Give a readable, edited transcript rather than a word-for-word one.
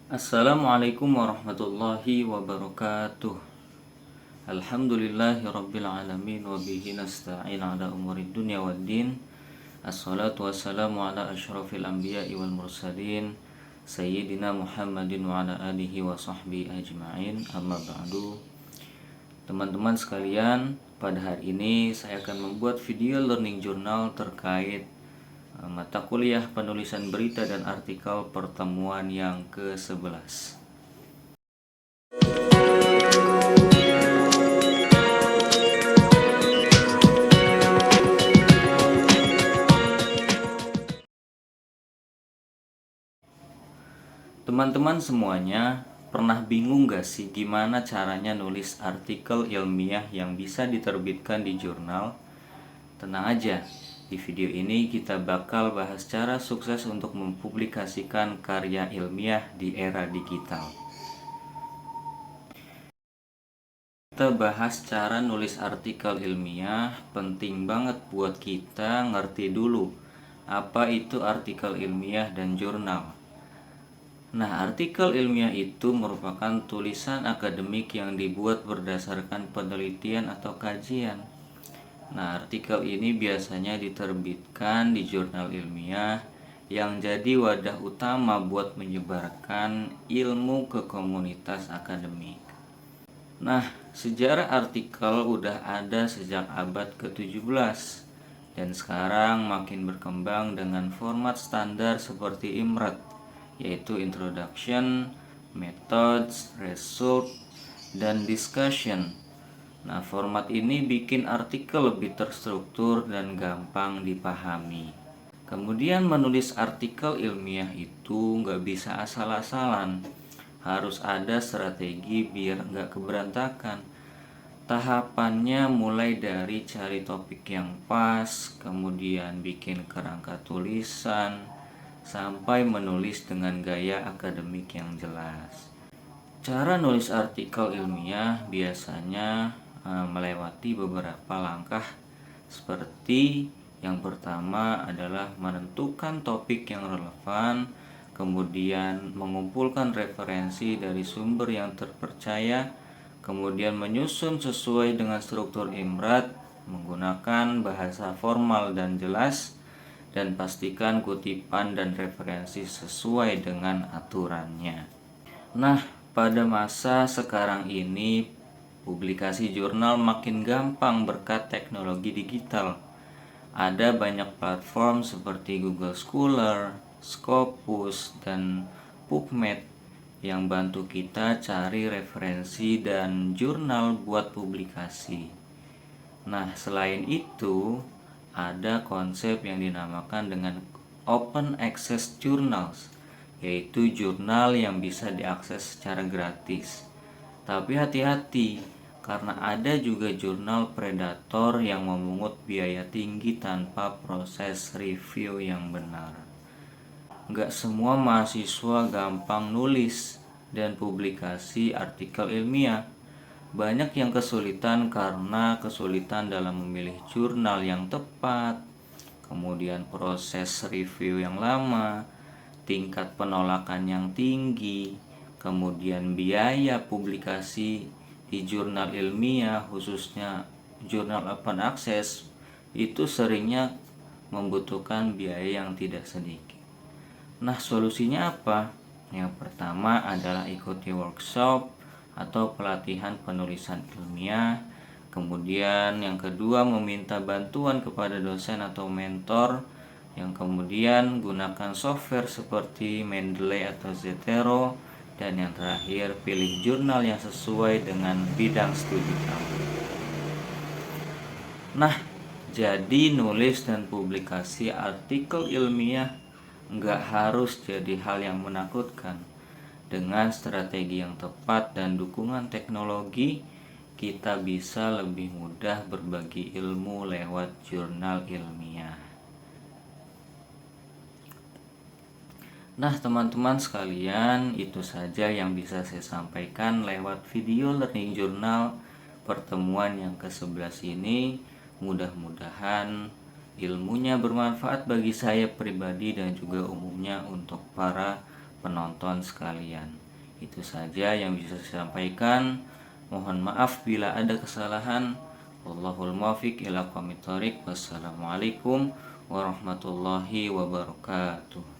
Assalamualaikum warahmatullahi wabarakatuh. Alhamdulillahirabbil alamin wa bihi nasta'in ala umurid dunya waddin. Assalatu wassalamu ala asyrafil anbiya'i wal mursalin sayyidina Muhammadin wa ala alihi wa sahbihi ajma'in. Amma ba'du. Teman-teman sekalian, pada hari ini saya akan membuat video learning journal terkait mata kuliah penulisan berita dan artikel pertemuan yang ke-11. Teman-teman semuanya pernah bingung gak sih gimana caranya nulis artikel ilmiah yang bisa diterbitkan di jurnal? Tenang aja, di video ini kita bakal bahas cara sukses untuk mempublikasikan karya ilmiah di era digital. Kita bahas cara nulis artikel ilmiah. Penting banget buat kita ngerti dulu apa itu artikel ilmiah dan jurnal. Nah, artikel ilmiah itu merupakan tulisan akademik yang dibuat berdasarkan penelitian atau kajian. Nah, artikel ini biasanya diterbitkan di jurnal ilmiah yang jadi wadah utama buat menyebarkan ilmu ke komunitas akademik. Nah, sejarah artikel udah ada sejak abad ke-17 dan sekarang makin berkembang dengan format standar seperti IMRAT, yaitu Introduction, Methods, Result, dan Discussion. Nah, format ini bikin artikel lebih terstruktur dan gampang dipahami. Kemudian menulis artikel ilmiah itu nggak bisa asal-asalan. Harus ada strategi biar nggak keberantakan. Tahapannya mulai dari cari topik yang pas, kemudian bikin kerangka tulisan, sampai menulis dengan gaya akademik yang jelas. Cara nulis artikel ilmiah biasanya melewati beberapa langkah, seperti yang pertama adalah menentukan topik yang relevan, kemudian mengumpulkan referensi dari sumber yang terpercaya, kemudian menyusun sesuai dengan struktur IMRAT menggunakan bahasa formal dan jelas, dan pastikan kutipan dan referensi sesuai dengan aturannya. Nah, pada masa sekarang ini publikasi jurnal makin gampang berkat teknologi digital. Ada banyak platform seperti Google Scholar, Scopus, dan PubMed yang bantu kita cari referensi dan jurnal buat publikasi. Nah, selain itu, ada konsep yang dinamakan dengan Open Access Journals, yaitu jurnal yang bisa diakses secara gratis. Tapi hati-hati, karena ada juga jurnal predator yang memungut biaya tinggi tanpa proses review yang benar. Nggak semua mahasiswa gampang nulis dan publikasi artikel ilmiah. Banyak yang kesulitan karena kesulitan dalam memilih jurnal yang tepat, kemudian proses review yang lama, tingkat penolakan yang tinggi, kemudian biaya publikasi di jurnal ilmiah, khususnya jurnal open access, itu seringnya membutuhkan biaya yang tidak sedikit. Nah, solusinya apa? Yang pertama adalah ikuti workshop atau pelatihan penulisan ilmiah. Kemudian yang kedua meminta bantuan kepada dosen atau mentor. Yang kemudian gunakan software seperti Mendeley atau Zotero. Dan yang terakhir pilih jurnal yang sesuai dengan bidang studi kamu. Nah, jadi nulis dan publikasi artikel ilmiah nggak harus jadi hal yang menakutkan. Dengan strategi yang tepat dan dukungan teknologi, kita bisa lebih mudah berbagi ilmu lewat jurnal ilmiah. Nah, teman-teman sekalian, itu saja yang bisa saya sampaikan lewat video learning journal pertemuan yang ke-11 ini. Mudah-mudahan ilmunya bermanfaat bagi saya pribadi dan juga umumnya untuk para penonton sekalian. Itu saja yang bisa saya sampaikan. Mohon maaf bila ada kesalahan. Wallahul muwaffiq ila aqwamit thoriq. Wassalamualaikum warahmatullahi wabarakatuh.